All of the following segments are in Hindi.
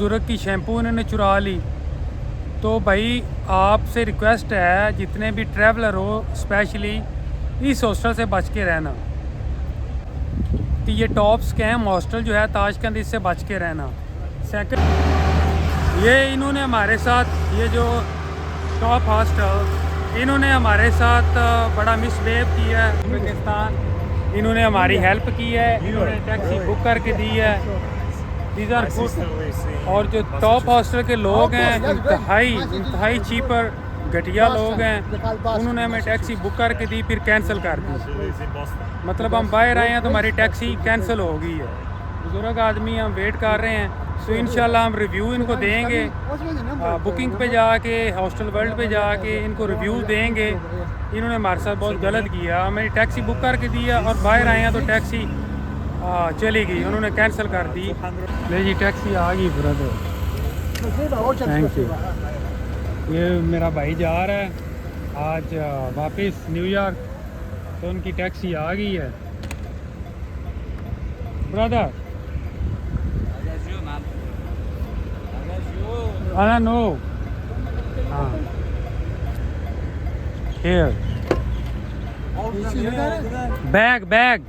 बुजुर्ग की शैम्पू इन्होंने चुरा ली। तो भाई आपसे रिक्वेस्ट है, जितने भी ट्रैवलर हो स्पेशली इस हॉस्टल से बच के रहना कि ये टॉप स्कैम हॉस्टल जो है ताशकंद, इससे बच के रहना। सेकंड, ये इन्होंने हमारे साथ, ये जो टॉप हॉस्टल, इन्होंने हमारे साथ बड़ा मिसबिहेव किया है। उज़्बेकिस्तान, इन्होंने हमारी हेल्प की है, इन्होंने टैक्सी बुक करके दी है। These are good. और जो टॉप हॉस्टल के लोग हैं इंतहाई चीपर घटिया लोग हैं, उन्होंने हमें टैक्सी बुक करके दी फिर कैंसिल कर दी। मतलब हम बाहर आए हैं तो हमारी टैक्सी कैंसिल हो गई है। बुजुर्ग आदमी, हम वेट कर रहे हैं। तो इंशाल्लाह हम रिव्यू इनको देंगे, बुकिंग पे जाके, हॉस्टल वर्ल्ड पे जाके इनको रिव्यू देंगे। इन्होंने हमारे साथ बहुत गलत किया, हमें टैक्सी बुक करके दिया और बाहर आए हैं तो टैक्सी चली गई, उन्होंने कैंसिल कर दी। ले जी, टैक्सी आ गई ब्रदर, थैंक यू। ये मेरा भाई जा रहा है आज वापस न्यूयॉर्क, तो उनकी टैक्सी आ गई है brother. I know. Here. Bag. 10.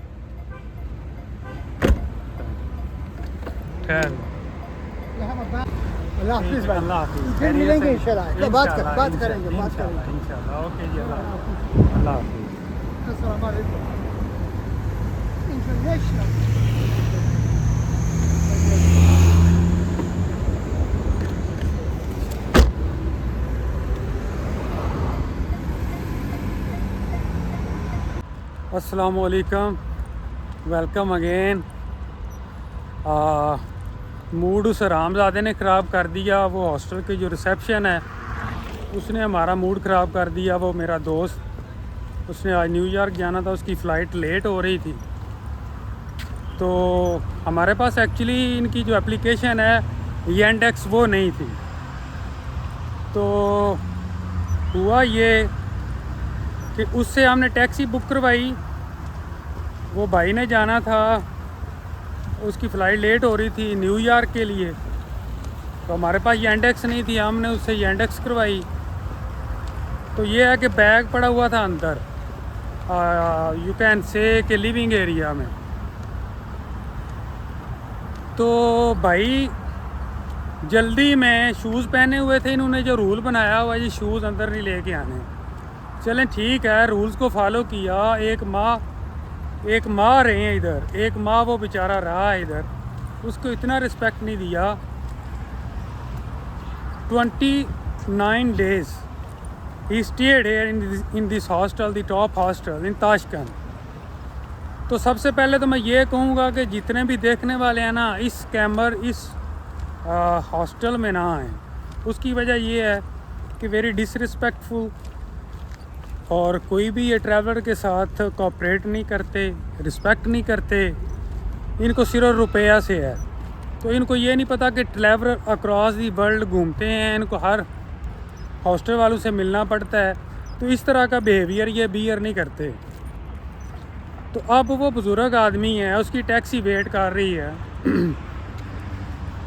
अल्लाह हाफिज़ भाई, अल्लाह हाफिज़। फिर मिलेंगे इंशाल्लाह। बात करेंगे इंशाल्लाह। ओके जी, अल्लाह हाफिज़। अस्सलाम वालेकुम। इंटरनेशनल अस्सलामु अलैकुम, वेलकम अगेन। मूड उस हरामज़ादे ने ख़राब कर दिया। वो हॉस्टल की जो रिसेप्शन है उसने हमारा मूड ख़राब कर दिया। वो मेरा दोस्त, उसने आज न्यूयॉर्क जाना था, उसकी फ़्लाइट लेट हो रही थी। तो हमारे पास एक्चुअली इनकी जो एप्लीकेशन है येंडेक्स वो नहीं थी। तो हुआ ये कि उससे हमने टैक्सी बुक करवाई। वो भाई ने जाना था, उसकी फ़्लाइट लेट हो रही थी न्यूयॉर्क के लिए, तो हमारे पास येंडेक्स नहीं थी, हमने उससे येंडेक्स करवाई। तो ये है कि बैग पड़ा हुआ था अंदर, यू कैन से कि लिविंग एरिया में। तो भाई जल्दी में शूज़ पहने हुए थे, इन्होंने जो रूल बनाया हुआ है, ये शूज़ अंदर नहीं लेके आने। चलें ठीक है, रूल्स को फॉलो किया। एक माँ रहे हैं इधर, एक माँ वो बेचारा रहा है इधर, उसको इतना रिस्पेक्ट नहीं दिया। 29 days he stayed here in this hostel, the top hostel in Tashkent. तो सबसे पहले तो मैं ये कहूँगा कि जितने भी देखने वाले हैं ना, इस स्कैमर इस हॉस्टल में ना आए। उसकी वजह ये है कि वेरी डिसरिस्पेक्टफुल, और कोई भी ये ट्रैवलर के साथ कोऑपरेट नहीं करते, रिस्पेक्ट नहीं करते। इनको सिर्फ रुपया से है। तो इनको ये नहीं पता कि ट्रैवलर अक्रॉस दी वर्ल्ड घूमते हैं, इनको हर हॉस्टल वालों से मिलना पड़ता है। तो इस तरह का बिहेवियर ये बियर नहीं करते। तो अब वो बुज़ुर्ग आदमी है, उसकी टैक्सी वेट कर रही है।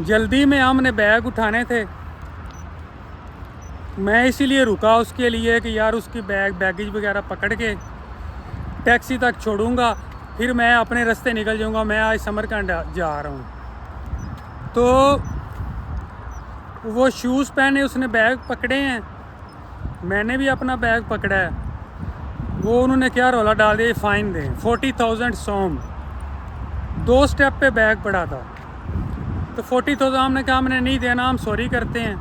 जल्दी में हमने बैग उठाने थे, मैं इसीलिए रुका उसके लिए कि यार उसकी बैगेज वगैरह पकड़ के टैक्सी तक छोड़ूंगा, फिर मैं अपने रास्ते निकल जाऊंगा। मैं आज समरकंद जा रहा हूँ। तो वो शूज़ पहने, उसने बैग पकड़े हैं, मैंने भी अपना बैग पकड़ा है। वो उन्होंने क्या रौला डाल दिया, फ़ाइन दें 40,000 सोम। 2 स्टेप पे बैग पड़ा था, तो 40,000 हमने कहा हमने नहीं देना, हम सॉरी करते हैं।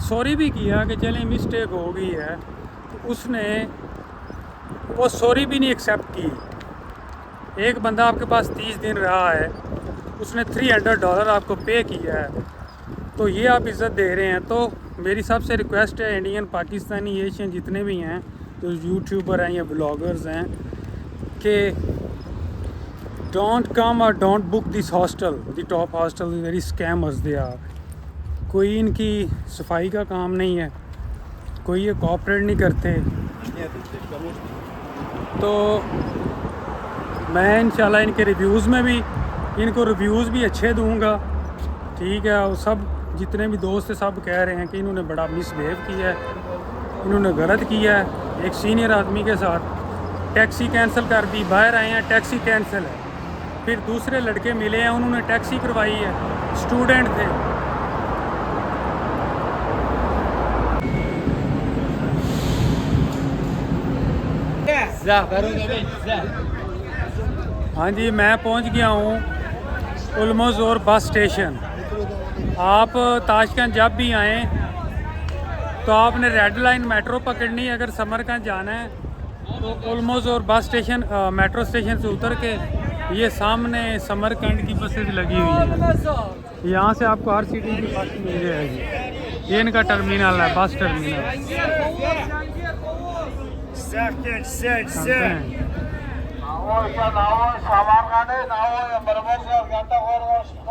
सॉरी भी किया कि चलें मिस्टेक हो गई है। तो उसने वो सॉरी भी नहीं एक्सेप्ट की। एक बंदा आपके पास 30 दिन रहा है, उसने $300 आपको पे किया है, तो ये आप इज़्ज़त दे रहे हैं। तो मेरी सबसे रिक्वेस्ट है, इंडियन, पाकिस्तानी, एशियन जितने भी हैं, जो यूट्यूबर हैं या ब्लॉगर्स हैं, कि डोंट कम और don't book this hostel, the top hostel, very scammers they are. कोई इनकी सफाई का काम नहीं है, कोई ये कोऑपरेट नहीं करते। तो मैं इंशाल्लाह इनके रिव्यूज़ में भी, इनको रिव्यूज़ भी अच्छे दूंगा। ठीक है। वो सब जितने भी दोस्त हैं सब कह रहे हैं कि इन्होंने बड़ा मिसबिहेव किया है, इन्होंने गलत किया है। एक सीनियर आदमी के साथ टैक्सी कैंसिल कर दी, बाहर आए हैं टैक्सी कैंसिल है। फिर दूसरे लड़के मिले हैं, उन्होंने टैक्सी करवाई है, स्टूडेंट थे। हाँ जी, मैं पहुंच गया हूँ उल्मोज़ोर बस स्टेशन। आप ताशकंद जब भी आएँ तो आपने रेड लाइन मेट्रो पकड़नी है। अगर समरकंद जाना है तो उल्मोज़ोर बस स्टेशन मेट्रो स्टेशन से उतर के ये सामने समरकंद की बसेज लगी हुई है। यहाँ से आपको हर सिटी की बस मिल जाएगी। ये इनका टर्मिनल है, बस टर्मिनल।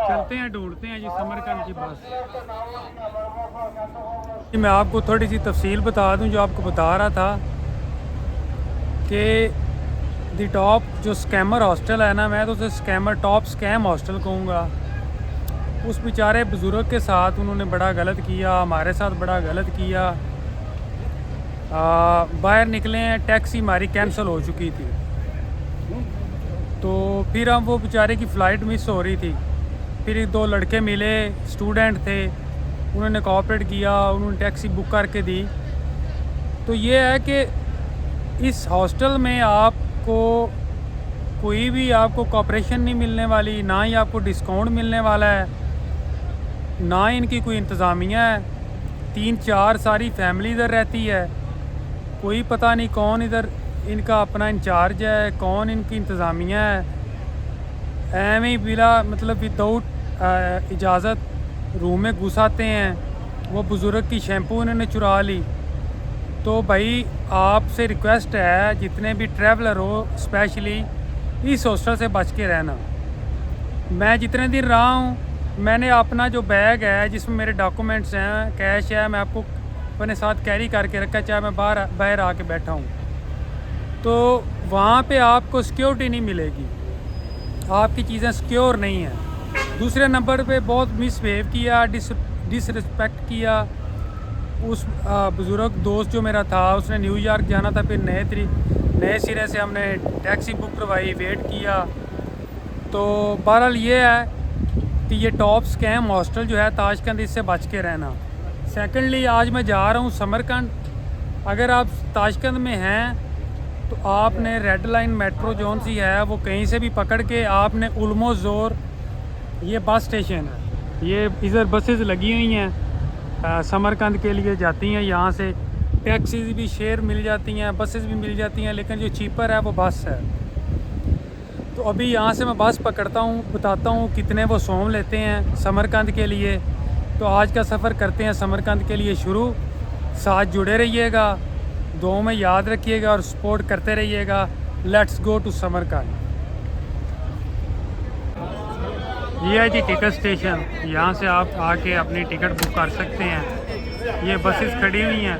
चलते हैं, ढूंढते हैं जी समरकंद की बस। मैं आपको थोड़ी सी तफसील बता दूं जो आपको बता रहा था कि दी टॉप जो स्कैमर हॉस्टल है ना, मैं तो उसे स्कैमर टॉप स्कैम हॉस्टल कहूँगा। उस बेचारे बुज़ुर्ग के साथ उन्होंने बड़ा गलत किया, हमारे साथ बड़ा गलत किया। बाहर निकले हैं, टैक्सी हमारी कैंसिल हो चुकी थी, तो फिर हम वो बेचारे की फ़्लाइट मिस हो रही थी। फिर 2 लड़के मिले, स्टूडेंट थे, उन्होंने कोऑपरेट किया, उन्होंने टैक्सी बुक करके दी। तो ये है कि इस हॉस्टल में आपको कोई भी आपको कोऑपरेशन नहीं मिलने वाली, ना ही आपको डिस्काउंट मिलने वाला है, ना ही इनकी कोई इंतज़ामिया है। 3-4 सारी फैमिली इधर रहती है, कोई पता नहीं कौन इधर इनका अपना इंचार्ज है, कौन इनकी इंतज़ामिया है। एवं ही बिला मतलब विदाउट इजाज़त रूम में घुस आते हैं। वो बुज़ुर्ग की शैम्पू इन्होंने चुरा ली। तो भाई आपसे रिक्वेस्ट है, जितने भी ट्रैवलर हो स्पेशली इस हॉस्टल से बच के रहना। मैं जितने दिन रहा हूँ, मैंने अपना जो बैग है जिसमें मेरे डॉक्यूमेंट्स हैं, कैश है, मैं आपको अपने साथ कैरी करके रखा, चाहे मैं बाहर आके बैठा हूँ। तो वहाँ पे आपको सिक्योरिटी नहीं मिलेगी, आपकी चीज़ें सिक्योर नहीं हैं। दूसरे नंबर पे बहुत मिसबिहेव किया, डिसरिस्पेक्ट किया। उस बुज़ुर्ग दोस्त जो मेरा था, उसने न्यूयॉर्क जाना था, फिर नए सिरे से हमने टैक्सी बुक करवाई, वेट किया। तो बहरहाल ये है कि ये टॉप स्कैम हॉस्टल जो है ताशकंद, इससे बच के रहना। सेकेंडली, आज मैं जा रहा हूँ समरकंद। अगर आप ताशकंद में हैं तो आपने रेड लाइन मेट्रो जोन सी है वो कहीं से भी पकड़ के आपने उल्मोज़ोर, ये बस स्टेशन है, ये इधर बसेस लगी हुई हैं समरकंद के लिए जाती हैं। यहाँ से टैक्सीज भी शेयर मिल जाती हैं, बसेस भी मिल जाती हैं, लेकिन जो चीपर है वो बस है। तो अभी यहाँ से मैं बस पकड़ता हूँ, बताता हूँ कितने वो सोम लेते हैं समरकंद के लिए। तो आज का सफ़र करते हैं समरकंद के लिए शुरू। साथ जुड़े रहिएगा, दुआओं में याद रखिएगा और सपोर्ट करते रहिएगा। Let's go to Samarkand. ये है जी टिकट स्टेशन, यहाँ से आप आके अपनी टिकट बुक कर सकते हैं। ये बसेस खड़ी हुई हैं,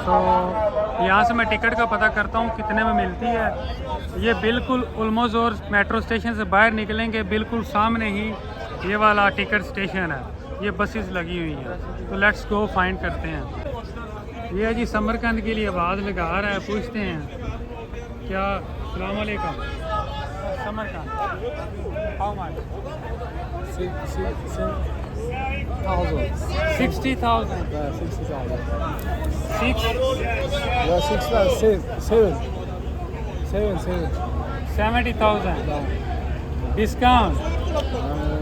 तो यहाँ से मैं टिकट का पता करता हूँ कितने में मिलती है। ये बिल्कुल उल्मोज़ोर मेट्रो स्टेशन से बाहर निकलेंगे, बिल्कुल सामने ही ये वाला टिकट स्टेशन है, ये बसेस लगी हुई हैं। तो लेट्स गो फाइंड करते हैं। ये है जी समरकंद के लिए आवाज़ लगा रहा है, पूछते हैं क्या। अस्सलाम वालेकुम। Samarkand how much? 60,000. 60,000. Yeah, 60,000. 6 Yeah, 70,000. Discount?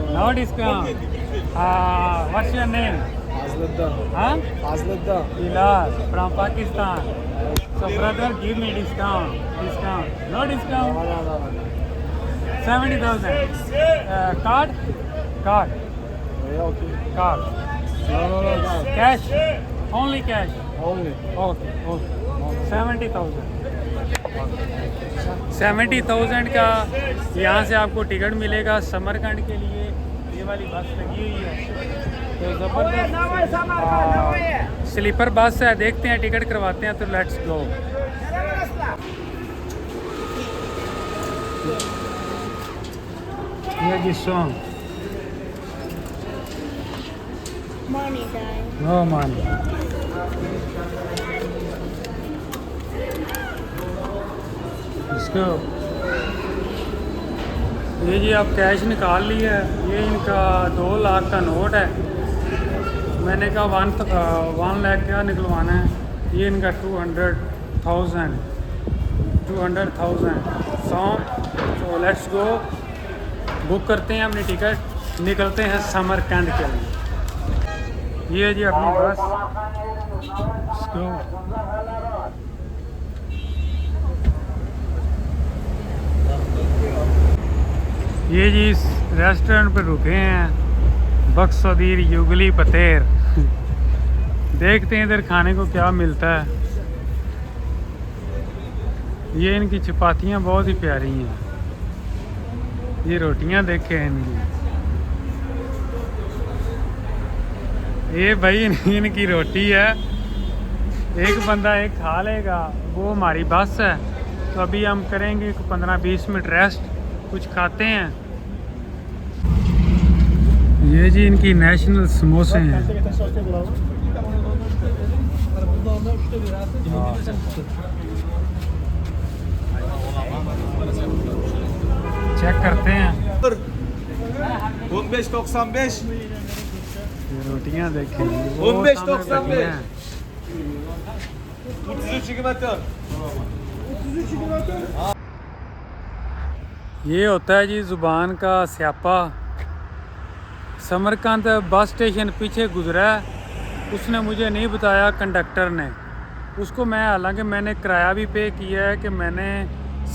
No discount. What's your name? Azladda. Huh? Azladda. Bilal from Pakistan. So brother, give me discount. No discount. 70,000. Card? Yeah, okay. Card. No. Cash? Only cash. Only. Okay. 70,000. 70,000 का यहाँ से आपको टिकट मिलेगा समरकंद के लिए। ये वाली बस लगी हुई है, तो ज़बरदस्त स्लीपर बस है। देखते हैं, टिकट करवाते हैं। तो लेट्स गो। ये जी song Money die. No money. इसको ये जी आप कैश निकाल लिया है, ये इनका 2 लाख का नोट है। मैंने कहा 1 लाख क्या निकलवाना है, ये इनका 200,000 सो लेट्स गो, बुक करते हैं अपनी टिकट, निकलते हैं समरकंद के लिए। ये जी अपनी बस, Let's go। ये जी इस रेस्टोरेंट पे रुके हैं, बक्सोदीर युगली पतेर। देखते हैं इधर खाने को क्या मिलता है। ये इनकी चपातियाँ बहुत ही प्यारी हैं, ये रोटियाँ देखे हैं इनकी। ये भाई इनकी रोटी है, एक बंदा एक खा लेगा, वो हमारी बस है। तो अभी हम करेंगे 15-20 मिनट रेस्ट, कुछ खाते हैं। ये जी इनकी नेशनल समोसे हैं। चेक करते हैं। 15.95. ये रोटियां देखें, 15.95. 33 metre. ये होता है जी ज़ुबान का स्यापा। समरकंद बस स्टेशन पीछे गुजरा है, उसने मुझे नहीं बताया कंडक्टर ने। उसको मैं, हालांकि मैंने किराया भी पे किया है कि मैंने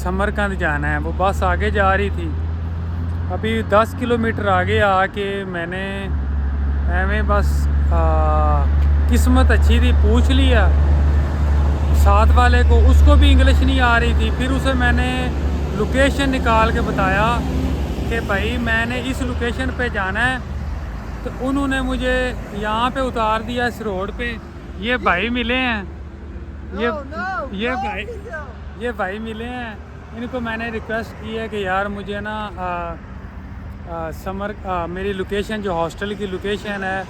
समरकंद जाना है, वो बस आगे जा रही थी। अभी 10 किलोमीटर आगे आके मैंने एवं बस किस्मत अच्छी थी, पूछ लिया साथ वाले को, उसको भी इंग्लिश नहीं आ रही थी। फिर उसे मैंने लोकेशन निकाल के बताया कि भाई मैंने इस लोकेशन पे जाना है, तो उन्होंने मुझे यहाँ पे उतार दिया इस रोड पे। ये भाई मिले हैं, ये भाई मिले हैं। इनको मैंने रिक्वेस्ट की है कि यार मुझे ना मेरी लोकेशन, जो हॉस्टल की लोकेशन है,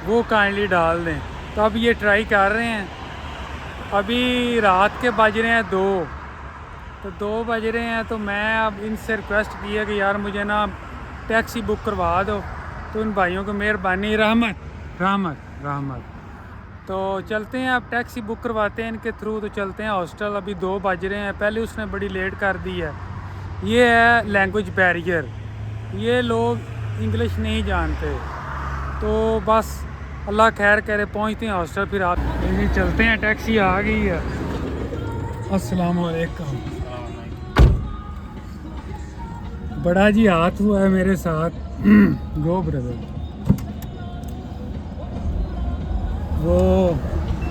वो काइंडली डाल दें। तो अब ये ट्राई कर रहे हैं। अभी रात के बज रहे हैं 2, तो 2 बज रहे हैं। तो मैं अब इनसे रिक्वेस्ट की है कि यार मुझे ना टैक्सी बुक करवा दो। तो उन भाइयों को मेहरबानी, रहमत। तो चलते हैं, अब टैक्सी बुक करवाते हैं इनके थ्रू, तो चलते हैं हॉस्टल। अभी 2 बज रहे हैं, पहले उसने बड़ी लेट कर दी है। ये है लैंग्वेज बैरियर, ये लोग इंग्लिश नहीं जानते। तो बस अल्लाह खैर करे, पहुंचते हैं हॉस्टल। फिर आप ये चलते हैं, टैक्सी आ गई है। अस्सलाम वालेकुम। बड़ा जी हाथ हुआ है मेरे साथ। गो ब्रदर, वो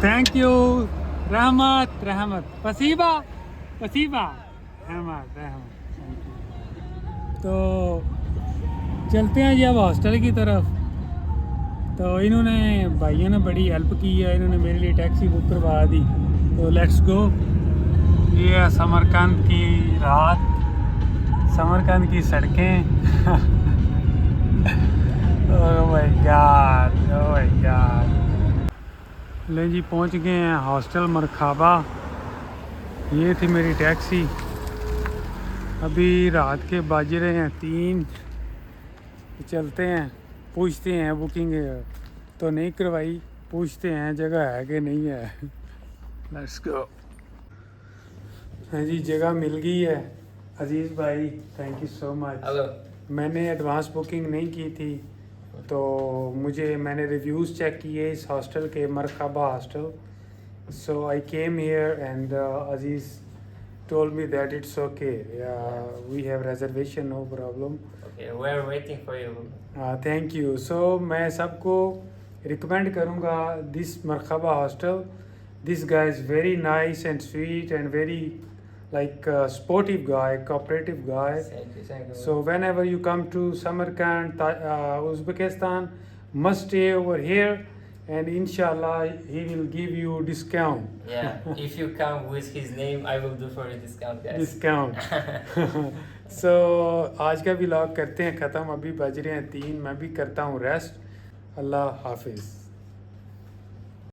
थैंक यू। रहमत पसीबा रहमत। तो चलते हैं जी अब हॉस्टल की तरफ। तो इन्होंने, भाइयों ने बड़ी हेल्प की है, इन्होंने मेरे लिए टैक्सी बुक करवा दी। तो लेट्स गो। ये है समरकंद की रात, समरकंद की सड़कें। Oh my God. ले जी पहुंच गए हैं हॉस्टल मरखाबा। ये थी मेरी टैक्सी। अभी रात के बज रहे हैं 3। चलते हैं, पूछते हैं बुकिंग तो नहीं करवाई, पूछते हैं जगह है कि नहीं है। Let's go. हाँ जी, जगह मिल गई है। अजीज़ भाई थैंक यू सो मच। मैंने एडवांस बुकिंग नहीं की थी, तो मैंने रिव्यूज़ चेक किए इस हॉस्टल के, मरखाबा hostel. So I came here and Aziz told me that it's okay. We have reservation, no problem. Okay, we're waiting for you. Thank you. So मैं सबको recommend करूँगा this मरखाबा hostel. This guy is very nice and sweet and very sportive guy, cooperative guy. Thank you. So whenever you come to Samarkand, Uzbekistan, must stay over here. And inshallah he will give you discount. Yeah, if you come with his name, I will do for you discount, guys. Discount. So आज का व्लॉग करते हैं ख़त्म। अभी बज रहे हैं 3, मैं भी करता हूँ रेस्ट। अल्लाह हाफिज़।